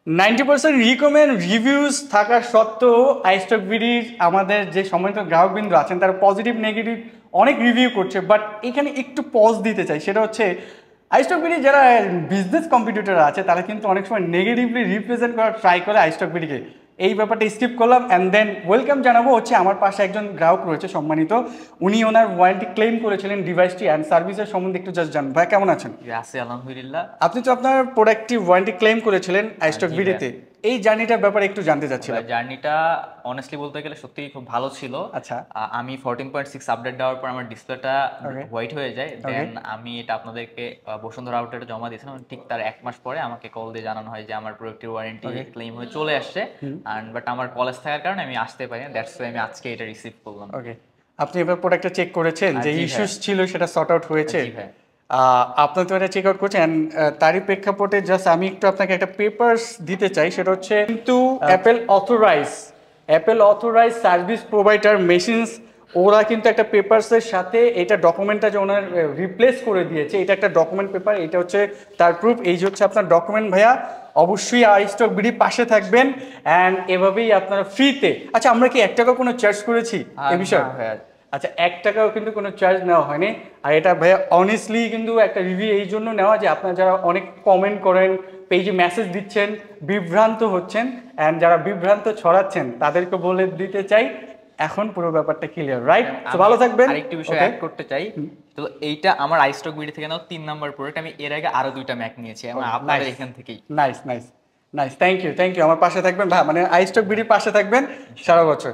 90% recommend reviews থাকা সত্ত্বেও আইস্টক বিডির আমাদের যে সম্মানিত গ্রাহকবৃন্দ আছেন তারা পজিটিভ নেগেটিভ অনেক রিভিউ করছে, বাট এখানে একটু পজ দিতে চাই। সেটা হচ্ছে আইস্টক বিডি যারা বিজনেস কম্পিটিটর আছে তারা কিন্তু অনেক সময় নেগেটিভলি রিপ্রেজেন্ট করার ট্রাই করে আইস্টক বিডিকে। এই ব্যাপারটা স্কিপ করলাম অ্যান্ড দেন ওয়েলকাম জানাবো হচ্ছে আমার পাশে একজন গ্রাহক রয়েছে সম্মানিত, উনি ওনার ওয়ারেন্টি ক্লেম করেছিলেন ডিভাইসটি অ্যান্ড সার্ভিসের সম্বন্ধে একটু জাস্ট জান। ভাই কেমন আছেন? আছি আলহামদুলিল্লাহ। আপনি তো আপনার প্রোডাক্টটি ওয়ারেন্টি ক্লেম করেছিলেন আইস্টক বিডিতে, এই জার্নিটার ব্যাপারে একটু জানতে চাচ্ছিলাম। জার্নিটা অনেস্টলি বলতে গেলে সত্যিই খুব ভালো ছিল। আচ্ছা, আমি 14.6 আপডেট দেওয়ার পর আমার ডিসপ্লেটা হোয়াইট হয়ে যায়। দেন আমি এটা আপনাদেরকে বসুন্ধরা আউটলেটে জমা দিয়েছিলাম। ঠিক তার 1 মাস পরে আমাকে কল দিয়ে জানানো হয় যে আমার প্রোডাক্টের ওয়ারেন্টি ক্লেম হয়ে চলে আসছে, বাট আমার কলেজ থাকার কারণে আমি আসতে পারি না। দ্যাটস ওয়াই আমি আজকে এটা রিসিভ করলাম। ওকে, আপনি এবার প্রোডাক্টটা চেক করেছেন, যে ইস্যুস ছিল সেটা সর্ট আউট হয়েছে? আপনার তো এটা চেক আউট করছেন। তারই প্রেক্ষাপটে জাস্ট আমি একটু আপনাকে একটা পেপারস দিতে চাই, সেটা হচ্ছে কিন্তু Apple authorize service provider machines, ওরা কিন্তু একটা পেপারসের সাথে এটা ডকুমেন্টটা যে ওনার রিপ্লেস করে দিয়েছে, এটা একটা ডকুমেন্ট পেপার, এটা হচ্ছে তার প্রুফ। এই যে হচ্ছে আপনার ডকুমেন্ট ভাইয়া, অবশ্যই আইস্টক বিডি পাশে থাকবেন অ্যান্ড এভাবেই আপনারা ফ্রিতে। আচ্ছা, আমরা কি 1 টাকা কোনো চার্জ করেছি এ বিষয়ে? আচ্ছা, 1 টাকাও কিন্তু কোনো চার্জ নেওয়া হয়নি। আর এটা ভাইয়া অনেস্টলি কিন্তু একটা রিভিউ এই জন্য নেওয়া যে আপনারা যারা অনেক কমেন্ট করেন, পেজে মেসেজ দিচ্ছেন, বিভ্রান্ত হচ্ছেন, অ্যান্ড যারা বিভ্রান্ত ছড়াচ্ছেন তাদেরকে বলে দিতে চাই এখন পুরো ব্যাপারটা ক্লিয়ার, রাইট? তো ভালো থাকবেন। আরেকটি বিষয় অ্যাড করতে চাই, তো এইটা আমার আইস্টক বিডি থেকে নাও 3 নাম্বার প্রোডাক্ট। আমি এর আগে আরো 2টা ম্যাক নিয়েছি এবং আপনাদের এখান থেকেই। Nice, thank you. আমার পাশে থাকবেন ভাই, মানে আইস্টক বিডির পাশে থাকবেন সারা বছর।